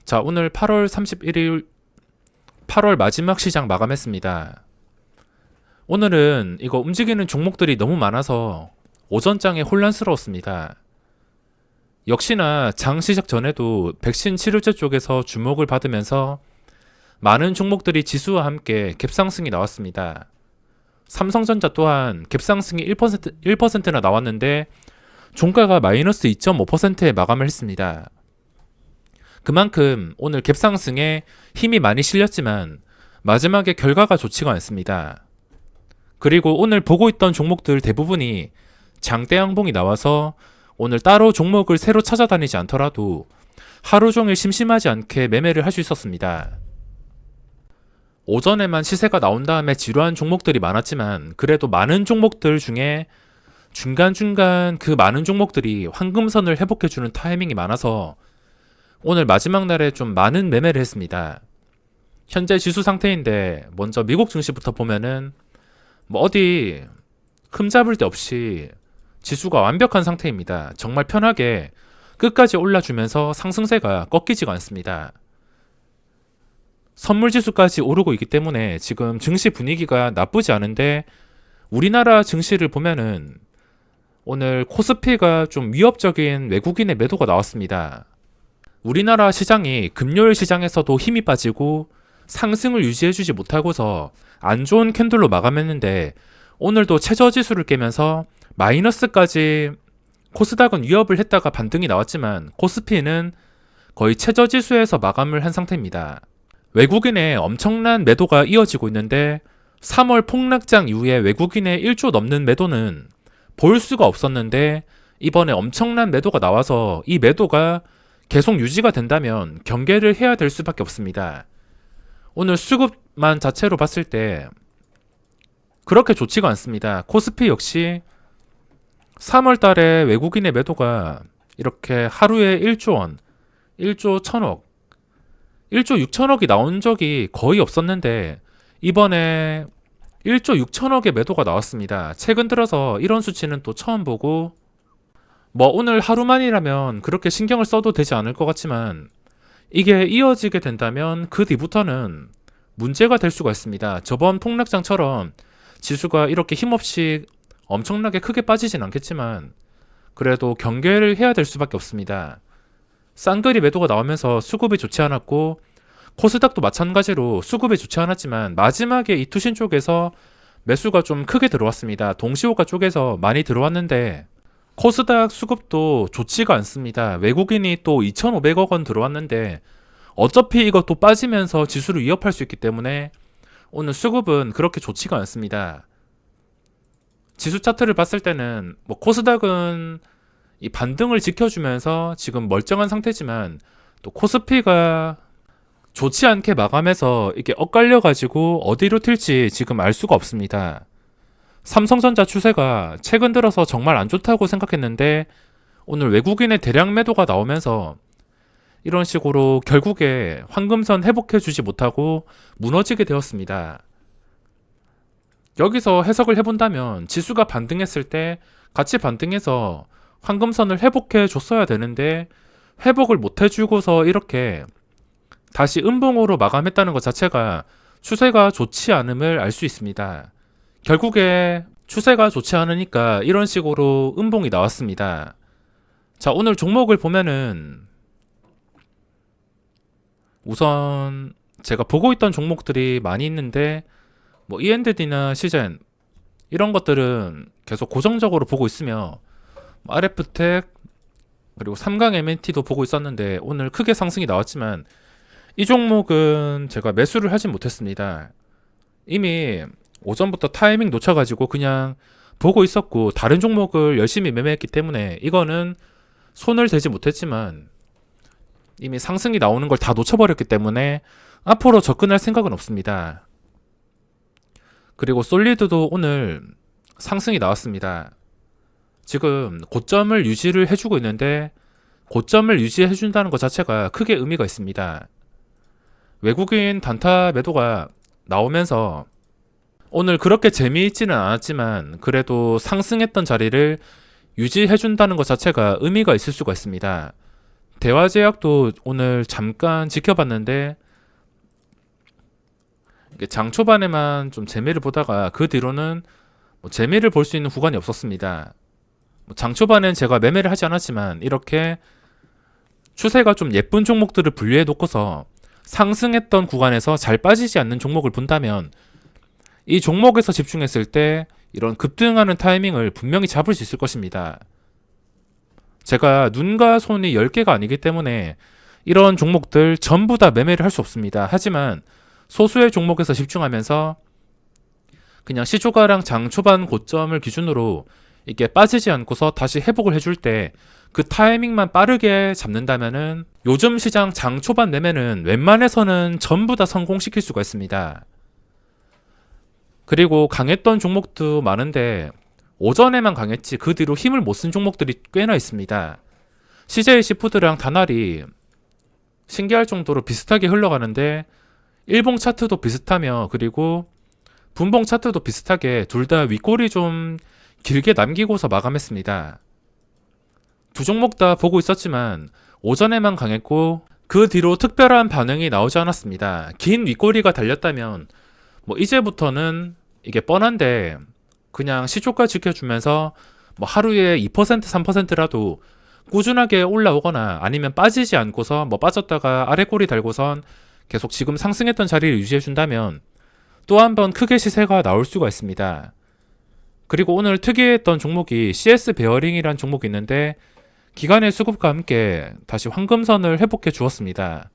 자, 오늘 8월 31일, 8월 마지막 시장 마감했습니다. 오늘은 이거 움직이는 종목들이 너무 많아서 오전장에 혼란스러웠습니다. 역시나 장 시작 전에도 백신 치료제 쪽에서 주목을 받으면서 많은 종목들이 지수와 함께 갭상승이 나왔습니다. 삼성전자 또한 갭상승이 1%나 나왔는데 종가가 마이너스 2.5%에 마감을 했습니다. 그만큼 오늘 갭상승에 힘이 많이 실렸지만 마지막에 결과가 좋지가 않습니다. 그리고 오늘 보고 있던 종목들 대부분이 장대 양봉이 나와서 오늘 따로 종목을 새로 찾아다니지 않더라도 하루 종일 심심하지 않게 매매를 할 수 있었습니다. 오전에만 시세가 나온 다음에 지루한 종목들이 많았지만 그래도 많은 종목들 중에 중간중간 그 많은 종목들이 황금선을 회복해주는 타이밍이 많아서 오늘 마지막 날에 좀 많은 매매를 했습니다. 현재 지수 상태인데 먼저 미국 증시부터 보면은 어디 흠잡을 데 없이 지수가 완벽한 상태입니다. 정말 편하게 끝까지 올라주면서 상승세가 꺾이지가 않습니다. 선물지수까지 오르고 있기 때문에 지금 증시 분위기가 나쁘지 않은데 우리나라 증시를 보면은 오늘 코스피가 좀 위협적인 외국인의 매도가 나왔습니다. 우리나라 시장이 금요일 시장에서도 힘이 빠지고 상승을 유지해주지 못하고서 안 좋은 캔들로 마감했는데 오늘도 최저지수를 깨면서 마이너스까지 코스닥은 위협을 했다가 반등이 나왔지만 코스피는 거의 최저지수에서 마감을 한 상태입니다. 외국인의 엄청난 매도가 이어지고 있는데 3월 폭락장 이후에 외국인의 1조 넘는 매도는 볼 수가 없었는데 이번에 엄청난 매도가 나와서 이 매도가 계속 유지가 된다면 경계를 해야 될 수밖에 없습니다. 오늘 수급만 자체로 봤을 때 그렇게 좋지가 않습니다. 코스피 역시 3월 달에 외국인의 매도가 이렇게 하루에 1조 원, 1조 1000억, 1조 6천억이 나온 적이 거의 없었는데 이번에 1조 6천억의 매도가 나왔습니다. 최근 들어서 이런 수치는 또 처음 보고 오늘 하루만이라면 그렇게 신경을 써도 되지 않을 것 같지만 이게 이어지게 된다면 그 뒤부터는 문제가 될 수가 있습니다. 저번 폭락장처럼 지수가 이렇게 힘없이 엄청나게 크게 빠지진 않겠지만 그래도 경계를 해야 될 수밖에 없습니다. 쌍거리 매도가 나오면서 수급이 좋지 않았고 코스닥도 마찬가지로 수급이 좋지 않았지만 마지막에 이 투신 쪽에서 매수가 좀 크게 들어왔습니다. 동시호가 쪽에서 많이 들어왔는데 코스닥 수급도 좋지가 않습니다. 외국인이 또 2,500억 원 들어왔는데 어차피 이것도 빠지면서 지수를 위협할 수 있기 때문에 오늘 수급은 그렇게 좋지가 않습니다. 지수 차트를 봤을 때는 코스닥은 이 반등을 지켜주면서 지금 멀쩡한 상태지만 또 코스피가 좋지 않게 마감해서 이게 엇갈려가지고 어디로 튈지 지금 알 수가 없습니다. 삼성전자 추세가 최근 들어서 정말 안 좋다고 생각했는데 오늘 외국인의 대량 매도가 나오면서 이런 식으로 결국에 황금선 회복해주지 못하고 무너지게 되었습니다. 여기서 해석을 해본다면 지수가 반등했을 때 같이 반등해서 황금선을 회복해 줬어야 되는데 회복을 못 해주고서 이렇게 다시 음봉으로 마감했다는 것 자체가 추세가 좋지 않음을 알 수 있습니다. 결국에 추세가 좋지 않으니까 이런 식으로 음봉이 나왔습니다. 자, 오늘 종목을 보면은 우선 제가 보고 있던 종목들이 많이 있는데 E&D나 시젠 이런 것들은 계속 고정적으로 보고 있으며 RF텍 그리고 삼강 M&T도 보고 있었는데 오늘 크게 상승이 나왔지만 이 종목은 제가 매수를 하진 못했습니다. 이미 오전부터 타이밍 놓쳐가지고 그냥 보고 있었고 다른 종목을 열심히 매매했기 때문에 이거는 손을 대지 못했지만 이미 상승이 나오는 걸 다 놓쳐버렸기 때문에 앞으로 접근할 생각은 없습니다. 그리고 솔리드도 오늘 상승이 나왔습니다. 지금 고점을 유지를 해주고 있는데 고점을 유지해준다는 것 자체가 크게 의미가 있습니다. 외국인 단타 매도가 나오면서 오늘 그렇게 재미있지는 않았지만 그래도 상승했던 자리를 유지해준다는 것 자체가 의미가 있을 수가 있습니다. 대화제약도 오늘 잠깐 지켜봤는데 이게 장 초반에만 좀 재미를 보다가 그 뒤로는 뭐 재미를 볼 수 있는 구간이 없었습니다. 장 초반엔 제가 매매를 하지 않았지만 이렇게 추세가 좀 예쁜 종목들을 분류해 놓고서 상승했던 구간에서 잘 빠지지 않는 종목을 본다면 이 종목에서 집중했을 때 이런 급등하는 타이밍을 분명히 잡을 수 있을 것입니다. 제가 눈과 손이 10개가 아니기 때문에 이런 종목들 전부 다 매매를 할 수 없습니다. 하지만 소수의 종목에서 집중하면서 그냥 시초가랑 장 초반 고점을 기준으로 이게 빠지지 않고서 다시 회복을 해줄 때 그 타이밍만 빠르게 잡는다면은 요즘 시장 장 초반 매매는 웬만해서는 전부 다 성공시킬 수가 있습니다. 그리고 강했던 종목도 많은데 오전에만 강했지 그 뒤로 힘을 못 쓴 종목들이 꽤나 있습니다. CJ 시푸드랑 다날이 신기할 정도로 비슷하게 흘러가는데 일봉 차트도 비슷하며 그리고 분봉 차트도 비슷하게 둘 다 윗골이 좀 길게 남기고서 마감했습니다. 두 종목 다 보고 있었지만 오전에만 강했고 그 뒤로 특별한 반응이 나오지 않았습니다. 긴 윗꼬리가 달렸다면 뭐 이제부터는 이게 뻔한데 그냥 시초가 지켜주면서 뭐 하루에 2% 3%라도 꾸준하게 올라오거나 아니면 빠지지 않고서 뭐 빠졌다가 아래 꼬리 달고선 계속 지금 상승했던 자리를 유지해준다면 또 한 번 크게 시세가 나올 수가 있습니다. 그리고 오늘 특이했던 종목이 CS 베어링이란 종목이 있는데 기간의 수급과 함께 다시 황금선을 회복해 주었습니다.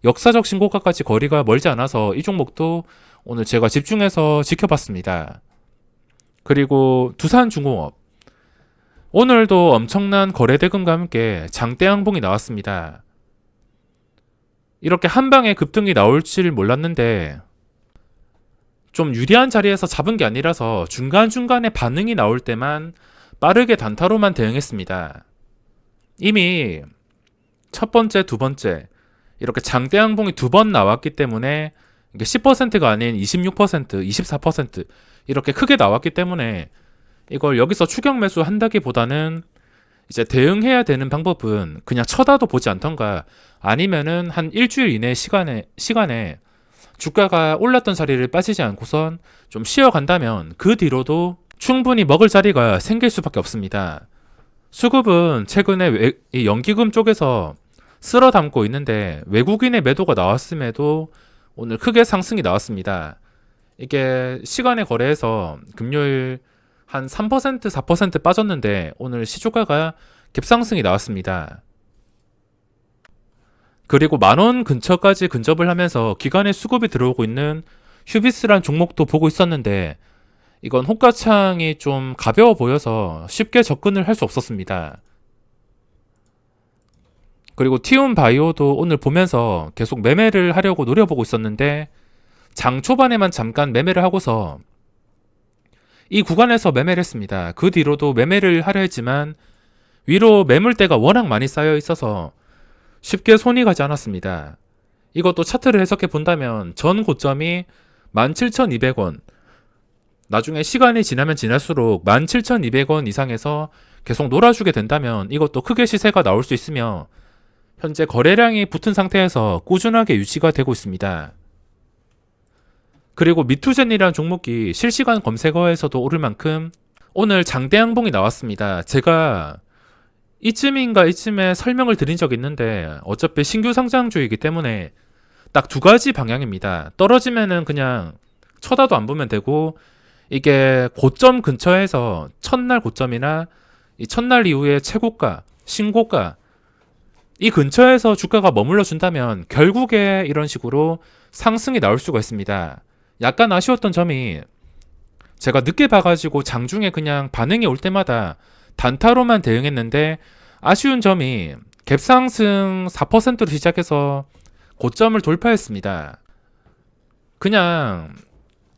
역사적 신고가까지 거리가 멀지 않아서 이 종목도 오늘 제가 집중해서 지켜봤습니다. 그리고 두산중공업 오늘도 엄청난 거래대금과 함께 장대양봉이 나왔습니다. 이렇게 한방에 급등이 나올 줄 몰랐는데 좀 유리한 자리에서 잡은 게 아니라서 중간중간에 반응이 나올 때만 빠르게 단타로만 대응했습니다. 이미 첫 번째, 두 번째 이렇게 장대양봉이 두 번 나왔기 때문에 이게 10%가 아닌 26%, 24% 이렇게 크게 나왔기 때문에 이걸 여기서 추격 매수 한다기보다는 이제 대응해야 되는 방법은 그냥 쳐다도 보지 않던가 아니면은 한 일주일 이내 시간에 주가가 올랐던 자리를 빠지지 않고선 좀 쉬어간다면 그 뒤로도 충분히 먹을 자리가 생길 수밖에 없습니다. 수급은 최근에 이 연기금 쪽에서 쓸어 담고 있는데 외국인의 매도가 나왔음에도 오늘 크게 상승이 나왔습니다. 이게 시간의 거래에서 금요일 한 3%, 4% 빠졌는데 오늘 시초가가 갭상승이 나왔습니다. 그리고 10,000원 근처까지 근접을 하면서 기간의 수급이 들어오고 있는 휴비스란 종목도 보고 있었는데 이건 호가창이 좀 가벼워 보여서 쉽게 접근을 할 수 없었습니다. 그리고 티움바이오도 오늘 보면서 계속 매매를 하려고 노려보고 있었는데 장 초반에만 잠깐 매매를 하고서 이 구간에서 매매를 했습니다. 그 뒤로도 매매를 하려 했지만 위로 매물대가 워낙 많이 쌓여 있어서 쉽게 손이 가지 않았습니다. 이것도 차트를 해석해 본다면 전 고점이 17,200원, 나중에 시간이 지나면 지날수록 17,200원 이상에서 계속 놀아주게 된다면 이것도 크게 시세가 나올 수 있으며 현재 거래량이 붙은 상태에서 꾸준하게 유지가 되고 있습니다. 그리고 미투젠이라는 종목이 실시간 검색어에서도 오를 만큼 오늘 장대양봉이 나왔습니다. 제가 이쯤에 설명을 드린 적이 있는데 어차피 신규 상장주이기 때문에 딱 두 가지 방향입니다. 떨어지면은 그냥 쳐다도 안 보면 되고 이게 고점 근처에서 첫날 고점이나 이 첫날 이후에 최고가, 신고가 이 근처에서 주가가 머물러 준다면 결국에 이런 식으로 상승이 나올 수가 있습니다. 약간 아쉬웠던 점이 제가 늦게 봐가지고 장중에 그냥 반응이 올 때마다 단타로만 대응했는데 아쉬운 점이 갭상승 4%로 시작해서 고점을 돌파했습니다. 그냥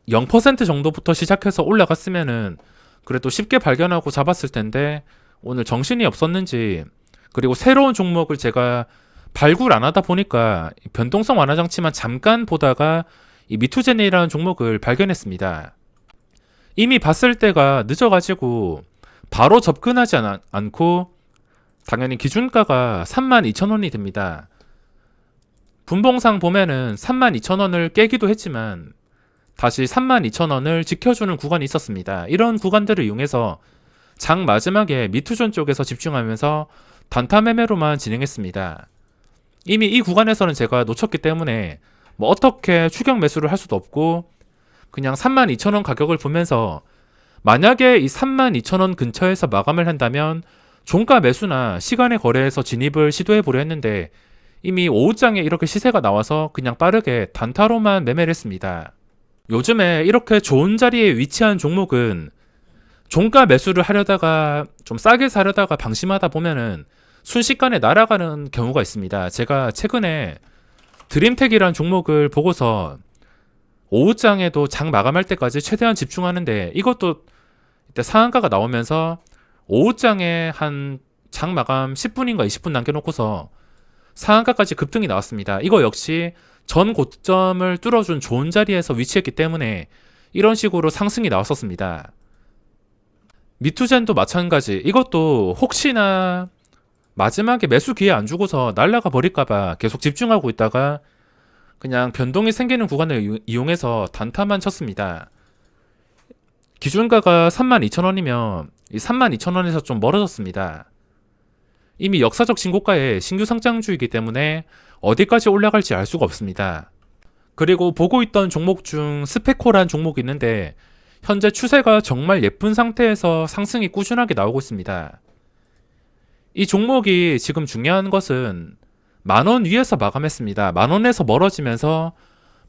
0% 정도부터 시작해서 올라갔으면은 그래도 쉽게 발견하고 잡았을 텐데 오늘 정신이 없었는지 그리고 새로운 종목을 제가 발굴 안 하다 보니까 변동성 완화 장치만 잠깐 보다가 이 미투젠이라는 종목을 발견했습니다. 이미 봤을 때가 늦어가지고 바로 접근하지 않고 당연히 기준가가 32,000원이 됩니다. 분봉상 보면은 32,000원을 깨기도 했지만 다시 32,000원을 지켜주는 구간이 있었습니다. 이런 구간들을 이용해서 장 마지막에 미투존 쪽에서 집중하면서 단타 매매로만 진행했습니다. 이미 이 구간에서는 제가 놓쳤기 때문에 뭐 어떻게 추격 매수를 할 수도 없고 그냥 32,000원 가격을 보면서 만약에 이 32,000원 근처에서 마감을 한다면 종가 매수나 시간의 거래에서 진입을 시도해 보려 했는데 이미 오후장에 이렇게 시세가 나와서 그냥 빠르게 단타로만 매매를 했습니다. 요즘에 이렇게 좋은 자리에 위치한 종목은 종가 매수를 하려다가 좀 싸게 사려다가 방심하다 보면은 순식간에 날아가는 경우가 있습니다. 제가 최근에 드림텍이라는 종목을 보고서 오후장에도 장 마감할 때까지 최대한 집중하는데 이것도 이때 상한가가 나오면서 오후장에 한 장 마감 10분인가 20분 남겨놓고서 상한가까지 급등이 나왔습니다. 이거 역시 전 고점을 뚫어준 좋은 자리에서 위치했기 때문에 이런 식으로 상승이 나왔었습니다. 미투젠도 마찬가지. 이것도 혹시나 마지막에 매수 기회 안 주고서 날라가 버릴까봐 계속 집중하고 있다가 그냥 변동이 생기는 구간을 이용해서 단타만 쳤습니다. 기준가가 32,000원이면 이 32,000원에서 좀 멀어졌습니다. 이미 역사적 신고가에 신규 상장주이기 때문에 어디까지 올라갈지 알 수가 없습니다. 그리고 보고 있던 종목 중 스페코란 종목이 있는데 현재 추세가 정말 예쁜 상태에서 상승이 꾸준하게 나오고 있습니다. 이 종목이 지금 중요한 것은 10,000원 위에서 마감했습니다. 10,000원에서 멀어지면서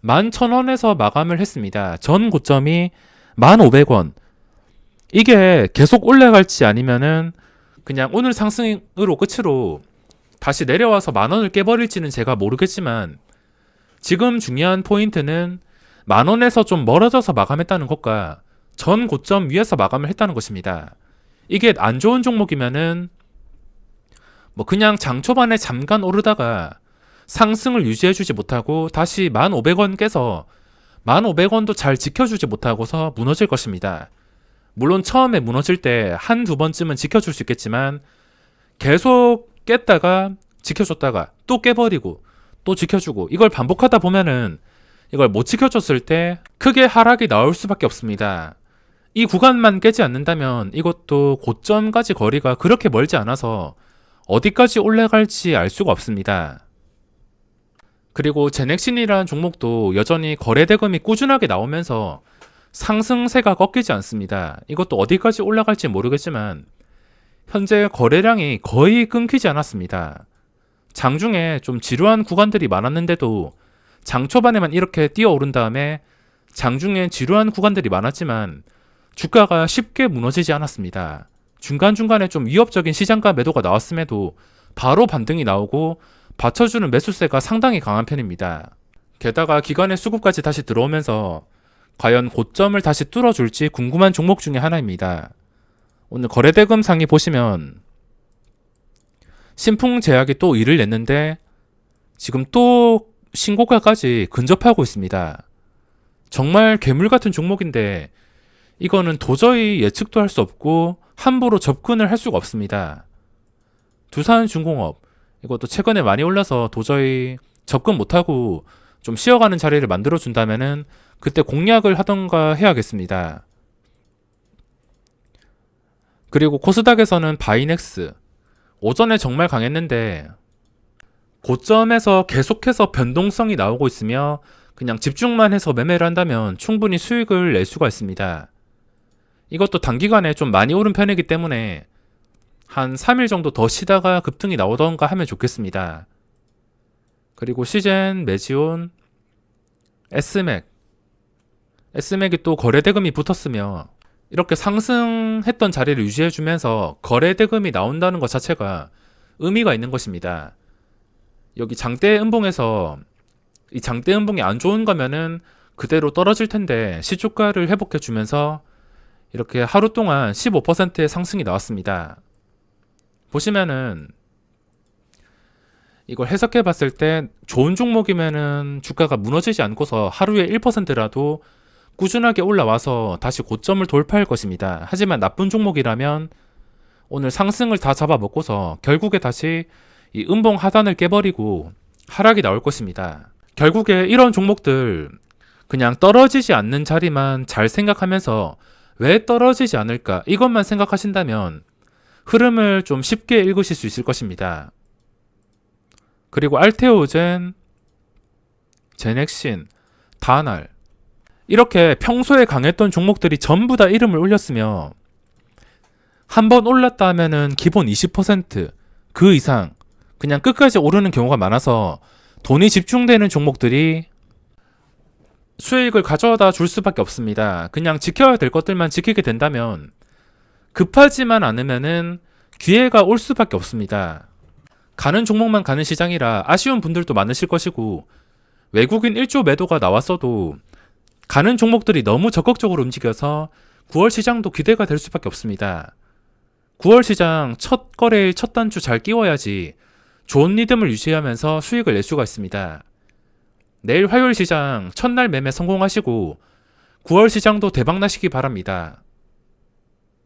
11,000원에서 마감을 했습니다. 전 고점이 1,500원. 이게 계속 올라갈지 아니면은 그냥 오늘 상승으로 끝으로 다시 내려와서 10,000원을 깨버릴지는 제가 모르겠지만 지금 중요한 포인트는 10,000원에서 좀 멀어져서 마감했다는 것과 전 고점 위에서 마감을 했다는 것입니다. 이게 안 좋은 종목이면은 뭐 그냥 장 초반에 잠깐 오르다가 상승을 유지해주지 못하고 다시 1,500원 깨서 1,500원도 잘 지켜주지 못하고서 무너질 것입니다. 물론 처음에 무너질 때 한두 번쯤은 지켜줄 수 있겠지만 계속 깼다가 지켜줬다가 또 깨버리고 또 지켜주고 이걸 반복하다 보면은 이걸 못 지켜줬을 때 크게 하락이 나올 수밖에 없습니다. 이 구간만 깨지 않는다면 이것도 고점까지 거리가 그렇게 멀지 않아서 어디까지 올라갈지 알 수가 없습니다. 그리고 제넥신이라는 종목도 여전히 거래대금이 꾸준하게 나오면서 상승세가 꺾이지 않습니다. 이것도 어디까지 올라갈지 모르겠지만 현재 거래량이 거의 끊기지 않았습니다. 장중에 좀 지루한 구간들이 많았는데도 장 초반에만 이렇게 뛰어오른 다음에 장중에 지루한 구간들이 많았지만 주가가 쉽게 무너지지 않았습니다. 중간중간에 좀 위협적인 시장가 매도가 나왔음에도 바로 반등이 나오고 받쳐주는 매수세가 상당히 강한 편입니다. 게다가 기관의 수급까지 다시 들어오면서 과연 고점을 다시 뚫어줄지 궁금한 종목 중에 하나입니다. 오늘 거래대금 상위 보시면 신풍제약이 또 일을 냈는데 지금 또 신고가까지 근접하고 있습니다. 정말 괴물 같은 종목인데 이거는 도저히 예측도 할 수 없고 함부로 접근을 할 수가 없습니다. 두산중공업 이것도 최근에 많이 올라서 도저히 접근 못하고 좀 쉬어가는 자리를 만들어준다면은 그때 공략을 하던가 해야겠습니다. 그리고 코스닥에서는 바이넥스 오전에 정말 강했는데 고점에서 계속해서 변동성이 나오고 있으며 그냥 집중만 해서 매매를 한다면 충분히 수익을 낼 수가 있습니다. 이것도 단기간에 좀 많이 오른 편이기 때문에 한 3일 정도 더 쉬다가 급등이 나오던가 하면 좋겠습니다. 그리고 시젠, 메지온, S맥이 또 거래대금이 붙었으며 이렇게 상승했던 자리를 유지해주면서 거래대금이 나온다는 것 자체가 의미가 있는 것입니다. 여기 장대 음봉에서 이 장대 음봉이 안 좋은 거면은 그대로 떨어질 텐데 시초가를 회복해주면서 이렇게 하루 동안 15%의 상승이 나왔습니다. 보시면은 이걸 해석해 봤을 때 좋은 종목이면은 주가가 무너지지 않고서 하루에 1%라도 꾸준하게 올라와서 다시 고점을 돌파할 것입니다. 하지만 나쁜 종목이라면 오늘 상승을 다 잡아먹고서 결국에 다시 이 음봉 하단을 깨버리고 하락이 나올 것입니다. 결국에 이런 종목들 그냥 떨어지지 않는 자리만 잘 생각하면서 왜 떨어지지 않을까 이것만 생각하신다면 흐름을 좀 쉽게 읽으실 수 있을 것입니다. 그리고 알테오젠, 제넥신, 다날 이렇게 평소에 강했던 종목들이 전부 다 이름을 올렸으며 한번 올랐다 하면은 기본 20%, 그 이상 그냥 끝까지 오르는 경우가 많아서 돈이 집중되는 종목들이 수익을 가져다 줄 수밖에 없습니다. 그냥 지켜야 될 것들만 지키게 된다면 급하지만 않으면은 기회가 올 수밖에 없습니다. 가는 종목만 가는 시장이라 아쉬운 분들도 많으실 것이고 외국인 1조 매도가 나왔어도 가는 종목들이 너무 적극적으로 움직여서 9월 시장도 기대가 될 수밖에 없습니다. 9월 시장 첫 거래일 첫 단주 잘 끼워야지 좋은 리듬을 유지하면서 수익을 낼 수가 있습니다. 내일 화요일 시장 첫날 매매 성공하시고 9월 시장도 대박 나시기 바랍니다.